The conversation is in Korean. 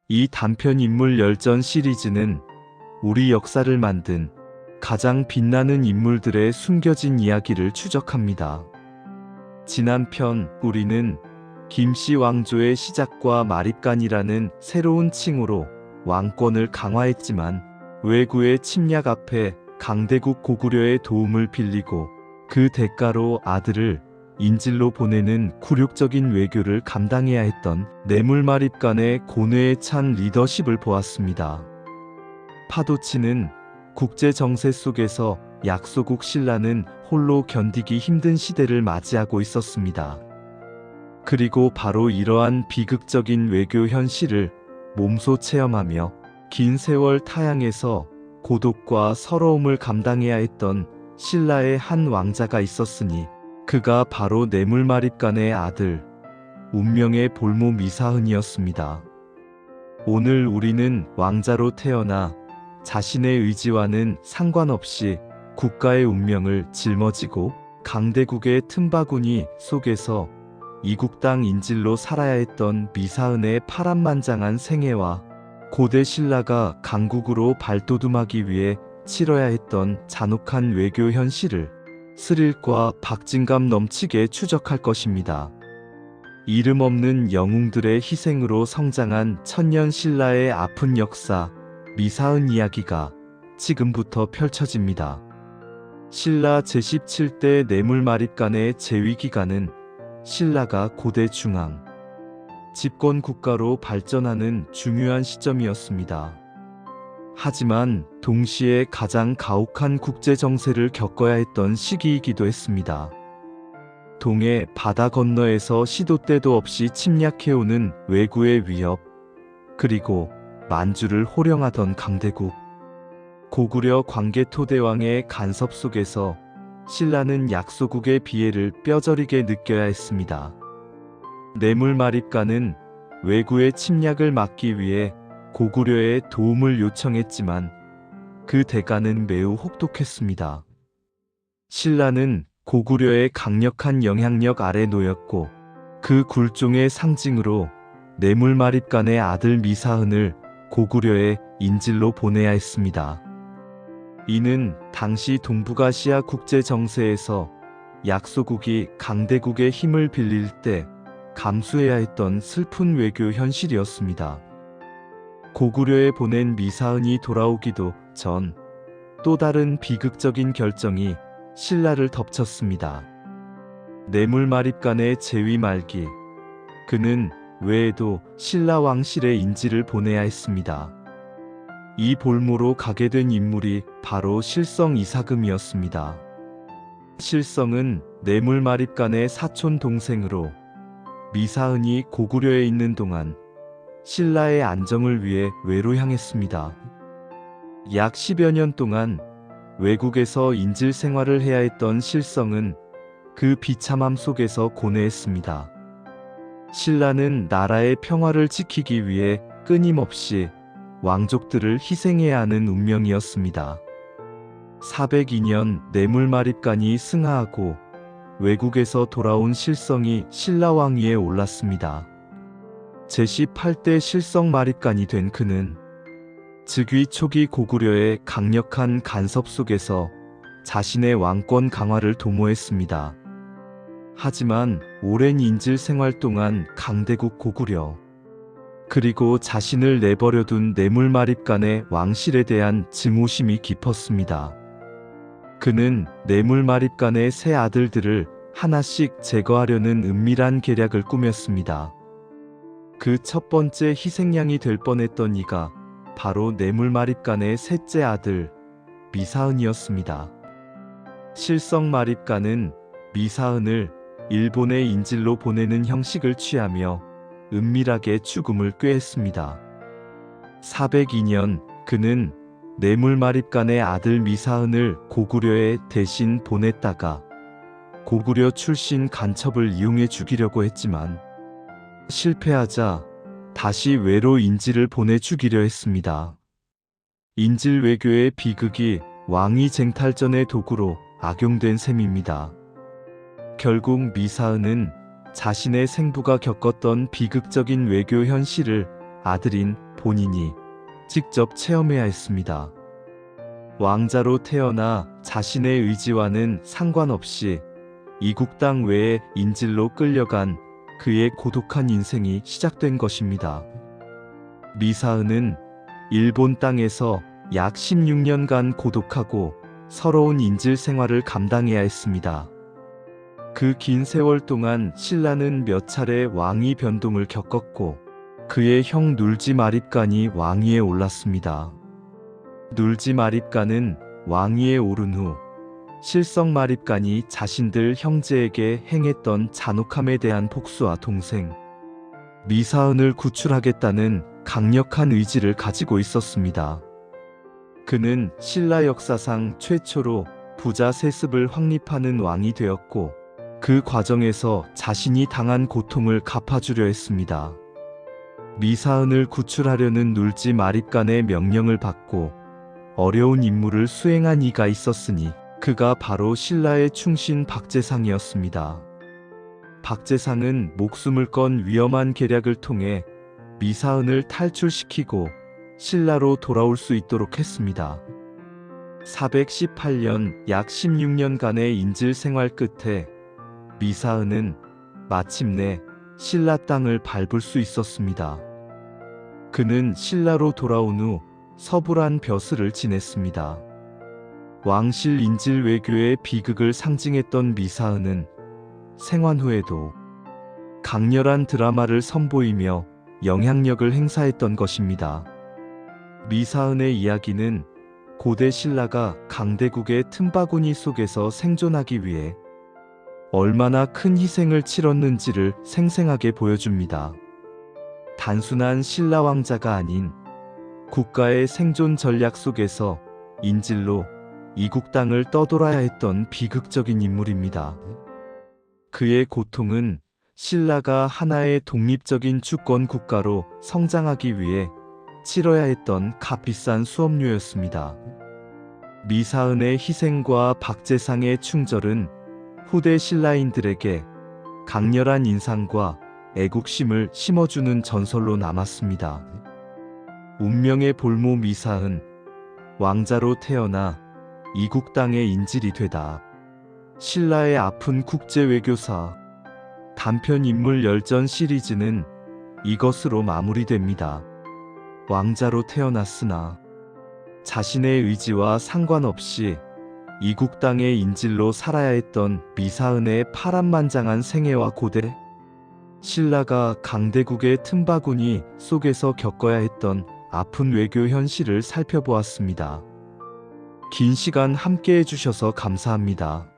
이 단편 인물 열전 시리즈는 우리 역사를 만든 가장 빛나는 인물들의 숨겨진 이야기를 추적합니다. 지난 편 우리는 김씨 왕조의 시작과 마립간이라는 새로운 칭호로 왕권을 강화했지만 외구의 침략 앞에 강대국 고구려의 도움을 빌리고 그 대가로 아들을 인질로 보내는 굴욕적인 외교를 감당해야 했던 뇌물마립간의 고뇌에 찬 리더십을 보았습니다. 파도치는 국제 정세 속에서 약소국 신라는 홀로 견디기 힘든 시대를 맞이하고 있었습니다. 그리고 바로 이러한 비극적인 외교 현실을 몸소 체험하며 긴 세월 타향에서 고독과 서러움을 감당해야 했던 신라의 한 왕자가 있었으니 그가 바로 뇌물마립간의 아들 운명의 볼모 미사흔이었습니다. 오늘 우리는 왕자로 태어나 자신의 의지와는 상관없이 국가의 운명을 짊어지고 강대국의 틈바구니 속에서 이국 땅 인질로 살아야 했던 미사흔의 파란만장한 생애와 고대 신라가 강국으로 발돋움하기 위해 치러야 했던 잔혹한 외교 현실을 스릴과 박진감 넘치게 추적할 것입니다. 이름 없는 영웅들의 희생으로 성장한 천년 신라의 아픈 역사, 미사흔 이야기가 지금부터 펼쳐집니다. 신라 제17대 뇌물마립간의 재위기간은 신라가 고대 중앙 집권 국가로 발전하는 중요한 시점이었습니다. 하지만 동시에 가장 가혹한 국제 정세를 겪어야 했던 시기이기도 했습니다. 동해 바다 건너에서 시도 때도 없이 침략해오는 외구의 위협, 그리고 만주를 호령하던 강대국, 고구려 광개토대왕의 간섭 속에서 신라는 약소국의 비애를 뼈저리게 느껴야 했습니다. 뇌물마립간은 외구의 침략을 막기 위해 고구려의 도움을 요청했지만 그 대가는 매우 혹독했습니다. 신라는 고구려의 강력한 영향력 아래 놓였고 그 굴종의 상징으로 뇌물마립간의 아들 미사흔을 고구려의 인질로 보내야 했습니다. 이는 당시 동북아시아 국제 정세에서 약소국이 강대국의 힘을 빌릴 때 감수해야 했던 슬픈 외교 현실이었습니다. 고구려에 보낸 미사흔이 돌아오기도 전 또 다른 비극적인 결정이 신라를 덮쳤습니다. 뇌물마립간의 재위 말기, 그는 외에도 신라 왕실의 인질을 보내야 했습니다. 이 볼모로 가게 된 인물이 바로 실성 이사금이었습니다. 실성은 뇌물마립간의 사촌 동생으로 미사흔이 고구려에 있는 동안 신라의 안정을 위해 외로 향했습니다. 약 10여 년 동안 외국에서 인질 생활을 해야 했던 실성은 그 비참함 속에서 고뇌했습니다. 신라는 나라의 평화를 지키기 위해 끊임없이 왕족들을 희생해야 하는 운명이었습니다. 402년 뇌물마립간이 승하하고 외국에서 돌아온 실성이 신라 왕위에 올랐습니다. 제18대 실성마립간이 된 그는 즉위 초기 고구려의 강력한 간섭 속에서 자신의 왕권 강화를 도모했습니다. 하지만 오랜 인질 생활 동안 강대국 고구려, 그리고 자신을 내버려둔 뇌물마립간의 왕실에 대한 증오심이 깊었습니다. 그는 뇌물마립간의 세 아들들을 하나씩 제거하려는 은밀한 계략을 꾸몄습니다. 그 첫 번째 희생양이 될 뻔했던 이가 바로 뇌물마립간의 셋째 아들 미사흔이었습니다. 실성마립간은 미사흔을 일본의 인질로 보내는 형식을 취하며 은밀하게 죽음을 꾀했습니다. 402년 그는 뇌물마립간의 아들 미사흔을 고구려에 대신 보냈다가 고구려 출신 간첩을 이용해 죽이려고 했지만 실패하자 다시 외로 인질을 보내 죽이려 했습니다. 인질 외교의 비극이 왕위 쟁탈전의 도구로 악용된 셈입니다. 결국 미사흔은 자신의 생부가 겪었던 비극적인 외교 현실을 아들인 본인이 직접 체험해야 했습니다. 왕자로 태어나 자신의 의지와는 상관없이 이국 땅 외의 인질로 끌려간 그의 고독한 인생이 시작된 것입니다. 미사은은 일본 땅에서 약 16년간 고독하고 서러운 인질 생활을 감당해야 했습니다. 그 긴 세월 동안 신라는 몇 차례 왕위 변동을 겪었고 그의 형 눌지 마립간이 왕위에 올랐습니다. 눌지 마립간은 왕위에 오른 후 실성 마립간이 자신들 형제에게 행했던 잔혹함에 대한 복수와 동생 미사은을 구출하겠다는 강력한 의지를 가지고 있었습니다. 그는 신라 역사상 최초로 부자 세습을 확립하는 왕이 되었고 그 과정에서 자신이 당한 고통을 갚아주려 했습니다. 미사은을 구출하려는 눌지 마립간의 명령을 받고 어려운 임무를 수행한 이가 있었으니 그가 바로 신라의 충신 박재상이었습니다. 박재상은 목숨을 건 위험한 계략을 통해 미사은을 탈출시키고 신라로 돌아올 수 있도록 했습니다. 418년 약 16년간의 인질 생활 끝에 미사은은 마침내 신라 땅을 밟을 수 있었습니다. 그는 신라로 돌아온 후 서불한 벼슬을 지냈습니다. 왕실 인질 외교의 비극을 상징했던 미사은은 생환 후에도 강렬한 드라마를 선보이며 영향력을 행사했던 것입니다. 미사은의 이야기는 고대 신라가 강대국의 틈바구니 속에서 생존하기 위해 얼마나 큰 희생을 치렀는지를 생생하게 보여줍니다. 단순한 신라 왕자가 아닌 국가의 생존 전략 속에서 인질로 이국 땅을 떠돌아야 했던 비극적인 인물입니다. 그의 고통은 신라가 하나의 독립적인 주권 국가로 성장하기 위해 치러야 했던 값비싼 수업료였습니다. 미사은의 희생과 박재상의 충절은 후대 신라인들에게 강렬한 인상과 애국심을 심어주는 전설로 남았습니다. 운명의 볼모 미사은, 왕자로 태어나 이국 땅의 인질이 되다. 신라의 아픈 국제외교사, 단편 인물 열전 시리즈는 이것으로 마무리됩니다. 왕자로 태어났으나 자신의 의지와 상관없이 이국 땅의 인질로 살아야 했던 미사은의 파란만장한 생애와 고대 신라가 강대국의 틈바구니 속에서 겪어야 했던 아픈 외교 현실을 살펴보았습니다. 긴 시간 함께 해주셔서 감사합니다.